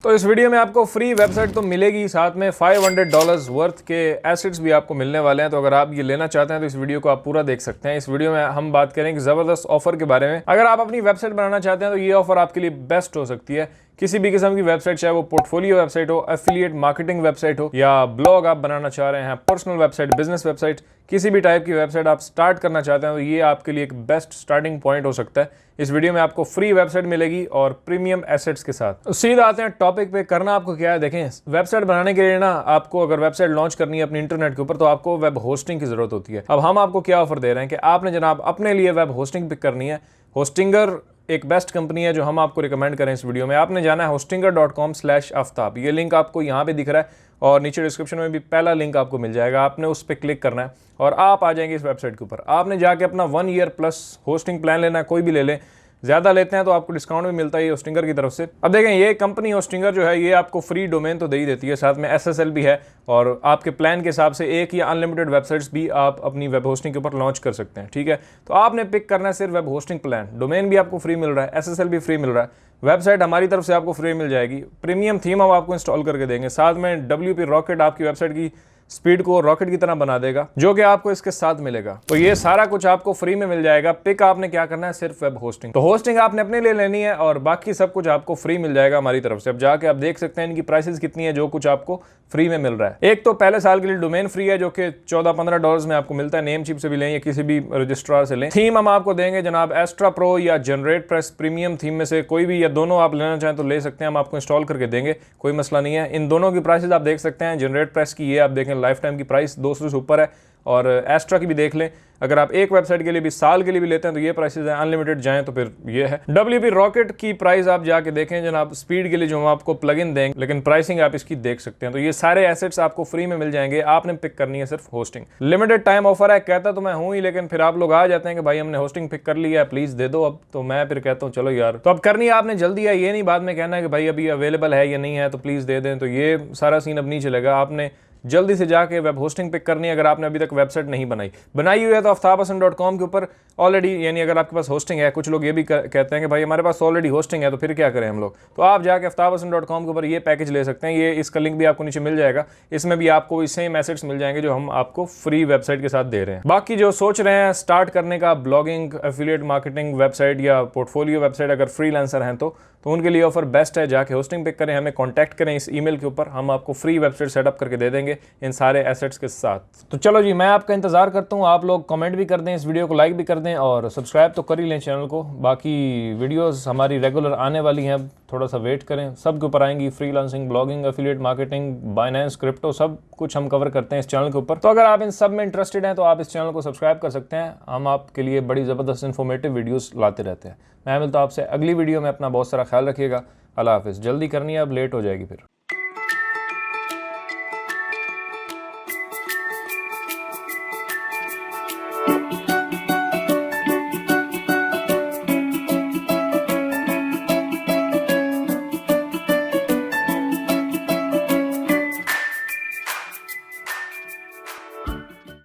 तो इस वीडियो में आपको फ्री वेबसाइट तो मिलेगी, साथ में $500 वर्थ के एसेट्स भी आपको मिलने वाले हैं। तो अगर आप ये लेना चाहते हैं तो इस वीडियो को आप पूरा देख सकते हैं। इस वीडियो में हम बात करेंगे ज़बरदस्त ऑफर के बारे में। अगर आप अपनी वेबसाइट बनाना चाहते हैं तो ये ऑफर आपके लिए बेस्ट हो सकती है। किसी भी किस्म की वेबसाइट, चाहे वो पोर्टफोलियो वेबसाइट हो, एफिलिएट मार्केटिंग वेबसाइट हो, या ब्लॉग आप बनाना चाह रहे हैं, पर्सनल वेबसाइट, बिजनेस वेबसाइट, किसी भी टाइप की वेबसाइट आप स्टार्ट करना चाहते हैं तो ये आपके लिए एक बेस्ट स्टार्टिंग पॉइंट हो सकता है। इस वीडियो में आपको फ्री वेबसाइट मिलेगी और प्रीमियम एसेट्स के साथ। तो सीधा आते हैं टॉपिक पे। करना आपको क्या है, देखें, वेबसाइट बनाने के लिए ना आपको अगर वेबसाइट लॉन्च करनी है अपनी इंटरनेट के ऊपर तो आपको वेब होस्टिंग की जरूरत होती है। अब हम आपको क्या ऑफर दे रहे हैं कि आपने जनाब अपने लिए वेब होस्टिंग पिक करनी है। होस्टिंगर एक बेस्ट कंपनी है जो हम आपको रिकमेंड करें इस वीडियो में। आपने जाना है hostinger.com/आफ्ताब। ये लिंक आपको यहाँ पे दिख रहा है और नीचे डिस्क्रिप्शन में भी पहला लिंक आपको मिल जाएगा। आपने उस पर क्लिक करना है और आप आ जाएंगे इस वेबसाइट के ऊपर। आपने जाके अपना 1 ईयर प्लस होस्टिंग प्लान लेना है, कोई भी ले लें। ज़्यादा लेते हैं तो आपको डिस्काउंट भी मिलता है होस्टिंगर की तरफ से। अब देखें, ये कंपनी होस्टिंगर जो है ये आपको फ्री डोमेन तो दे ही देती है, साथ में SSL भी है और आपके प्लान के हिसाब से एक या अनलिमिटेड वेबसाइट्स भी आप अपनी वेब होस्टिंग के ऊपर लॉन्च कर सकते हैं। ठीक है, तो आपने पिक करना है सिर्फ वेब होस्टिंग प्लान। डोमेन भी आपको फ्री मिल रहा है, SSL भी फ्री मिल रहा है, वेबसाइट हमारी तरफ से आपको फ्री मिल जाएगी, प्रीमियम थीम हम आपको इंस्टॉल करके देंगे, साथ में WP रॉकेट आपकी वेबसाइट की स्पीड को रॉकेट की तरह बना देगा, जो कि आपको इसके साथ मिलेगा। तो ये सारा कुछ आपको फ्री में मिल जाएगा। पिक आपने क्या करना है, सिर्फ वेब होस्टिंग। तो होस्टिंग आपने अपने लिए लेनी है और बाकी सब कुछ आपको फ्री मिल जाएगा हमारी तरफ से। अब जाके आप देख सकते हैं इनकी प्राइसेस कितनी है, जो कुछ आपको फ्री में मिल रहा है। एक तो पहले साल के लिए डोमेन फ्री है जो कि $14-15 में आपको मिलता है। नेम चिप से भी लें या किसी भी रजिस्ट्रार से लें। थीम हम आपको देंगे जनाब एस्ट्रा प्रो या जनरेट प्रेस प्रीमियम थीम में से कोई भी या दोनों आप लेना चाहें तो ले सकते हैं, हम आपको इंस्टॉल करके देंगे, कोई मसला नहीं है। इन दोनों की प्राइसेस आप देख सकते हैं। जनरेट प्रेस की ये आप देखें लाइफ टाइम की प्राइस 200 से ऊपर है और एस्ट्रा की भी देख लें। अगर आप एक वेबसाइट के लिए भी साल के लिए भी लेते हैं तो ये प्राइसेस है। अनलिमिटेड जाएं तो फिर ये है। WP रॉकेट की प्राइस आप जाके देखें जनाब, स्पीड के लिए जो हम आपको प्लगइन देंगे, लेकिन प्राइसिंग आप इसकी देख सकते हैं। तो ये सारे एसेट्स आपको फ्री में मिल जाएंगे। आपने पिक करनी है सिर्फ होस्टिंग। लिमिटेड टाइम ऑफर है, कहता तो मैं हूं ही, लेकिन फिर आप लोग आ जाते हैं कि भाई हमने होस्टिंग पिक कर लिया है, प्लीज दे दो अब। तो मैं फिर कहता हूँ चलो यार, तो अब करनी है आपने जल्दी है। ये नहीं बाद में कहना है कि भाई अभी अवेलेबल है या नहीं है तो प्लीज दे दें। तो ये सारा सीन अब नहीं चलेगा। आपने जल्दी से जाके वेब होस्टिंग पिक करनी है। अगर आपने अभी तक वेबसाइट नहीं बनाई हुई है तो आफ्ताबहसन.com के ऊपर ऑलरेडी, यानी अगर आपके पास होस्टिंग है, कुछ लोग ये भी कहते हैं कि भाई हमारे पास ऑलरेडी होस्टिंग है तो फिर क्या करें हम लोग, तो आप जाके आफ्ताबहसन.com के ऊपर ये पैकेज ले सकते हैं। ये इसका लिंक भी आपको नीचे मिल जाएगा। इसमें भी आपको सेम एसेट्स मिल जाएंगे जो हम आपको फ्री वेबसाइट के साथ दे रहे हैं। बाकी जो सोच रहे हैं स्टार्ट करने का ब्लॉगिंग, एफिलिएट मार्केटिंग वेबसाइट या पोर्टफोलियो वेबसाइट, अगर फ्रीलांसर हैं तो उनके लिए ऑफर बेस्ट है। जाके होस्टिंग पिक करें, हमें कॉन्टैक्ट करें इस ईमेल के ऊपर, हम आपको फ्री वेबसाइट सेटअप करके दे देंगे इन सारे एसेट्स के साथ। तो चलो जी, मैं आपका इंतजार करता हूँ। आप लोग कमेंट भी कर दें, इस वीडियो को लाइक भी कर दें और सब्सक्राइब तो कर ही लें चैनल को। बाकी वीडियोस हमारी रेगुलर आने वाली हैं, थोड़ा सा वेट करें, सब के ऊपर आएंगी। Freelancing, blogging, affiliate marketing, Binance, crypto, सब कुछ हम कवर करते हैं इस चैनल के ऊपर। तो अगर आप इन सब में इंटरेस्टेड हैं तो आप इस चैनल को सब्सक्राइब कर सकते हैं। हम आपके लिए बड़ी ज़बरदस्त इन्फॉर्मेटिव वीडियोस लाते रहते हैं। मैं मिलता हूं आपसे अगली वीडियो में। अपना बहुत सारा ख्याल रखिएगा। अल्लाह हाफिज़। जल्दी करनी है, अब लेट हो जाएगी फिर।